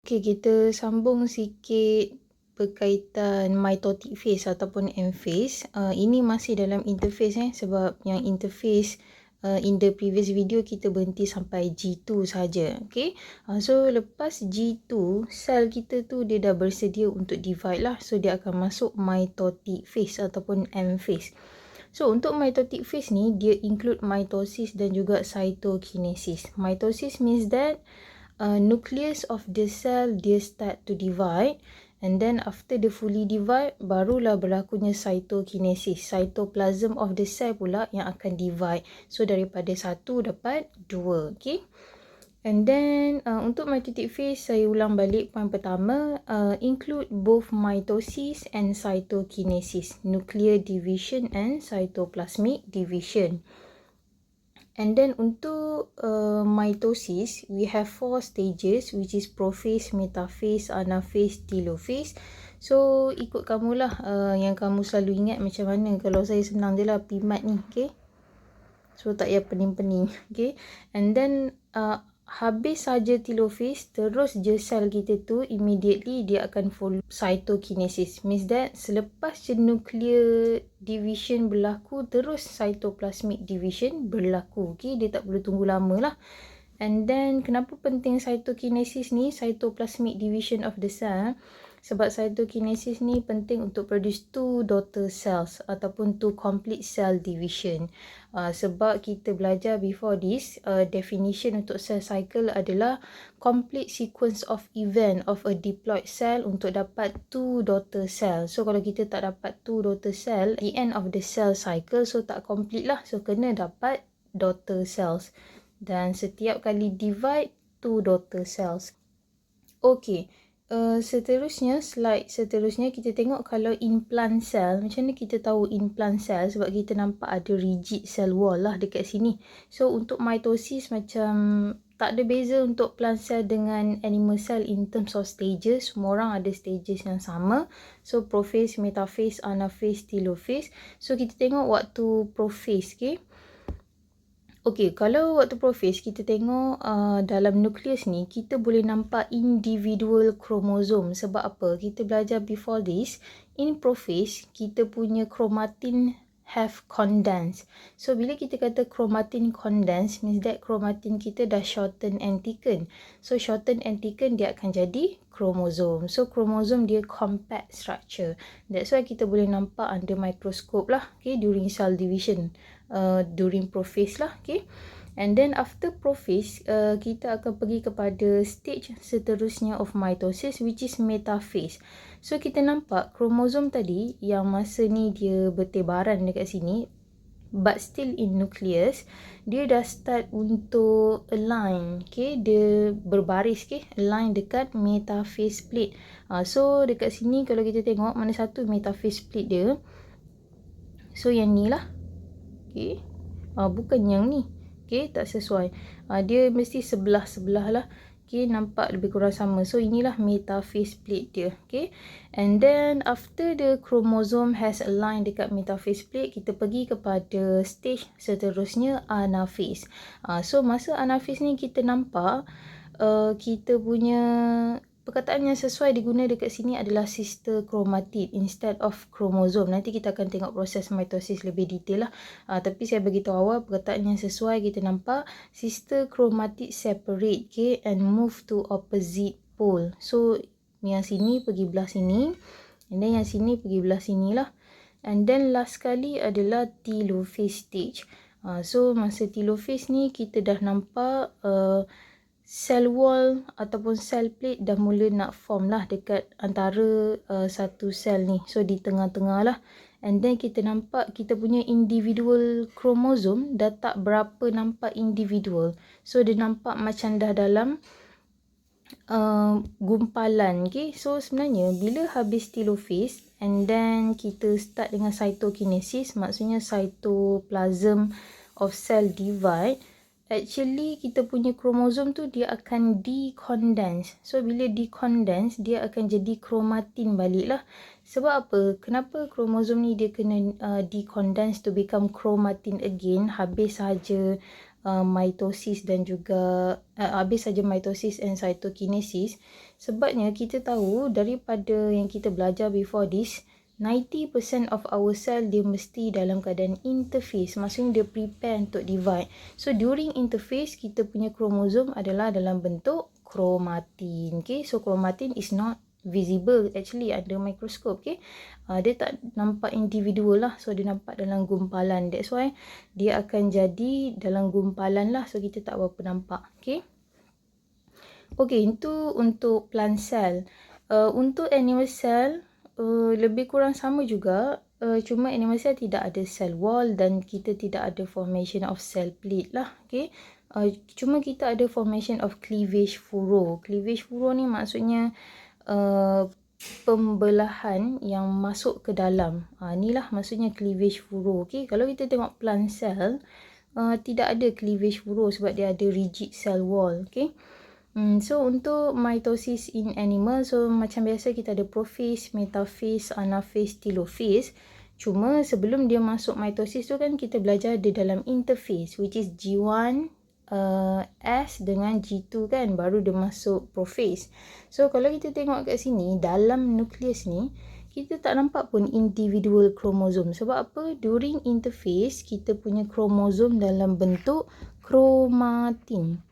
Okay, kita sambung sikit berkaitan mitotic phase ataupun M phase. Ini masih dalam interface sebab yang interface in the previous video kita berhenti sampai G2 saja. Okay, so lepas G2 sel kita tu dia dah bersedia untuk divide lah. So dia akan masuk mitotic phase ataupun M phase. So untuk mitotic phase ni dia include mitosis dan juga cytokinesis. Mitosis means that nucleus of the cell dia start to divide, and then after the fully divide barulah berlakunya cytokinesis. Cytoplasm of the cell pula yang akan divide. So daripada 1 dapat 2. Okay. And then untuk mitotic phase saya ulang balik poin pertama, include both mitosis and cytokinesis, nuclear division and cytoplasmic division. And then untuk mitosis, we have 4 stages which is prophase, metaphase, anaphase, telophase. So ikut kamulah yang kamu selalu ingat macam mana. Kalau saya senang je lah PMAT ni, okay. So tak payah pening-pening, okay. And then habis saja telophase, terus je sel kita tu immediately dia akan follow cytokinesis. Means that selepas je nuclear division berlaku, terus cytoplasmic division berlaku. Okay, dia tak perlu tunggu lama lah. And then kenapa penting cytokinesis ni, cytoplasmic division of the cell? Sebab cytokinesis ni penting untuk produce 2 daughter cells ataupun 2 complete cell division. Sebab kita belajar before this, definition untuk cell cycle adalah complete sequence of event of a diploid cell untuk dapat 2 daughter cell. So kalau kita tak dapat 2 daughter cell, the end of the cell cycle, so tak complete lah. So kena dapat daughter cells. Dan setiap kali divide 2 daughter cells. Okay. Seterusnya, slide seterusnya kita tengok kalau in plant cell. Macam mana kita tahu in plant cell? Sebab kita nampak ada rigid cell wall lah dekat sini. So untuk mitosis macam tak ada beza untuk plant cell dengan animal cell in terms of stages. Semua orang ada stages yang sama. So prophase, metaphase, anaphase, telophase. So kita tengok waktu prophase, okay. Okay, kalau waktu prophase kita tengok dalam nukleus ni, kita boleh nampak individual kromosom. Sebab apa? Kita belajar before this, in prophase, kita punya chromatin have condensed. So, bila kita kata chromatin condensed, means that chromatin kita dah shorten and thicken. So, shorten and thicken dia akan jadi kromosom. So, kromosom dia compact structure. That's why kita boleh nampak under microscope lah, okay, during cell division. During prophase lah, okay. And then after prophase, kita akan pergi kepada stage seterusnya of mitosis, which is metaphase. So kita nampak kromosom tadi yang masa ni dia bertebaran dekat sini, but still in nucleus, dia dah start untuk align, okay. Dia berbaris, okay, align dekat metaphase plate. So dekat sini kalau kita tengok mana satu metaphase plate dia, so yang ni lah, okay. Bukan yang ni, okay, tak sesuai. Dia mesti sebelah-sebelah lah, okay, nampak lebih kurang sama. So inilah metaphase plate dia, okay. And then after the chromosome has aligned dekat metaphase plate, kita pergi kepada stage seterusnya, anaphase. So masa anaphase ni kita nampak kita punya perkataan yang sesuai diguna dekat sini adalah sister chromatid instead of chromosome. Nanti kita akan tengok proses mitosis lebih detail lah. Tapi saya beritahu awal, perkataan yang sesuai kita nampak sister chromatid separate, okay, and move to opposite pole. So yang sini pergi belah sini, and then yang sini pergi belah sini lah. And then last sekali adalah telophase stage. So masa telophase ni kita dah nampak cell wall ataupun cell plate dah mula nak form lah dekat antara satu sel ni. So di tengah-tengah lah. And then kita nampak kita punya individual kromosom dah tak berapa nampak individual. So dia nampak macam dah dalam gumpalan, okay. So sebenarnya bila habis telophase and then kita start dengan cytokinesis, maksudnya cytoplasm of cell divide, actually kita punya kromosom tu dia akan decondense. So bila decondense, dia akan jadi kromatin balik lah. Sebab apa? Kenapa kromosom ni dia kena decondense to become chromatin again? Habis saja mitosis dan juga habis saja mitosis and cytokinesis. Sebabnya kita tahu daripada yang kita belajar before this, 90% of our cell dia mesti dalam keadaan interface, maksudnya dia prepare untuk divide. So during interface, kita punya kromosom adalah dalam bentuk kromatin. Okay, so kromatin is not visible actually under microscope. Okay, dia tak nampak individual lah, so dia nampak dalam gumpalan. That's why dia akan jadi dalam gumpalan lah, so kita tak berapa nampak. Okay, itu untuk plant cell. Untuk animal cell, lebih kurang sama juga, cuma animal cell tidak ada cell wall dan kita tidak ada formation of cell plate lah. Okay, cuma kita ada formation of cleavage furrow. Cleavage furrow ni maksudnya pembelahan yang masuk ke dalam. Inilah maksudnya cleavage furrow. Okay, kalau kita tengok plant cell, tidak ada cleavage furrow sebab dia ada rigid cell wall. Okay, so untuk mitosis in animal, so macam biasa kita ada prophase, metaphase, anaphase, telophase. Cuma sebelum dia masuk mitosis tu kan kita belajar dia dalam interphase, which is G1 S dengan G2 kan, baru dia masuk prophase. So kalau kita tengok kat sini dalam nukleus ni, kita tak nampak pun individual kromosom. Sebab apa? During interphase kita punya kromosom dalam bentuk kromatin.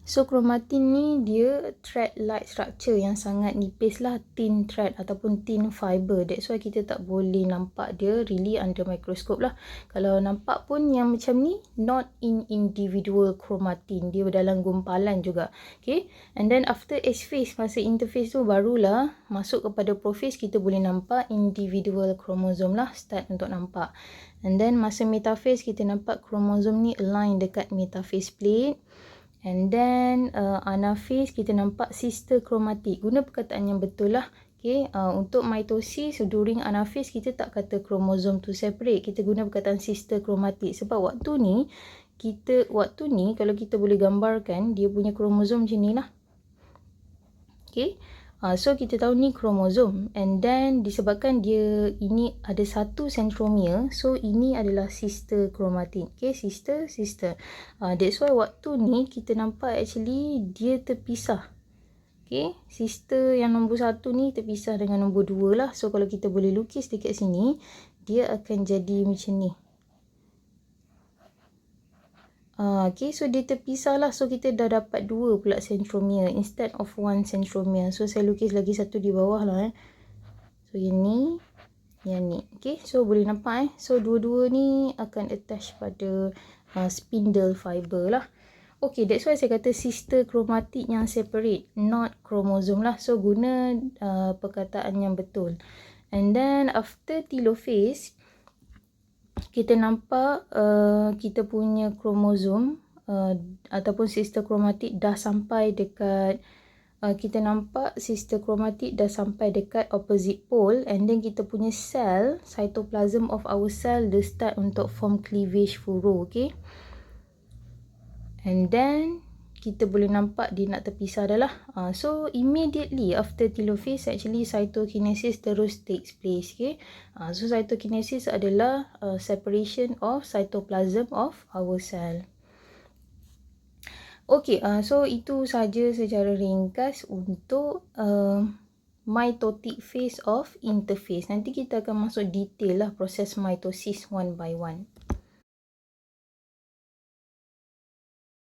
So kromatin ni dia thread-like structure yang sangat nipis lah, thin thread ataupun thin fiber. That's why kita tak boleh nampak dia really under microscope lah. Kalau nampak pun yang macam ni, not in individual kromatin, dia dalam gumpalan juga. Okay, and then after S phase, masa interphase tu barulah masuk kepada prophase, kita boleh nampak individual kromosom lah, start untuk nampak. And then masa metaphase kita nampak kromosom ni align dekat metaphase plate. And then anaphase kita nampak sister chromatic. Guna perkataan yang betul lah. Okay, untuk mitosis during anaphase kita tak kata kromosom tu separate, kita guna perkataan sister chromatic. Sebab waktu ni kalau kita boleh gambarkan dia punya kromosom macam ni lah. Okay, so kita tahu ni kromosom, and then disebabkan dia ini ada satu centromere, so ini adalah sister chromatin. Okay, sister. That's why waktu ni kita nampak actually dia terpisah. Okay, sister yang nombor 1 ni terpisah dengan nombor 2 lah. So kalau kita boleh lukis dekat sini, dia akan jadi macam ni. Okay, so dia terpisah lah. So kita dah dapat 2 pula centromere instead of 1 centromere. So saya lukis lagi satu di bawah lah. So yang ni. Okay, so boleh nampak So dua-dua ni akan attach pada spindle fiber lah. Okay, that's why saya kata sister chromatic yang separate, not chromosome lah. So guna perkataan yang betul. And then after telophase, kita nampak kita punya kromosom ataupun sister chromatic dah sampai dekat kita nampak sister chromatic dah sampai dekat opposite pole, and then kita punya cell, cytoplasm of our cell, dia start untuk form cleavage furrow. Okay, and then kita boleh nampak dia nak terpisah dah lah. So immediately after telophase actually cytokinesis terus takes place. Okay, so cytokinesis adalah separation of cytoplasm of our cell. Okay, so itu saja secara ringkas untuk mitotic phase of interphase. Nanti kita akan masuk detail lah proses mitosis one by one.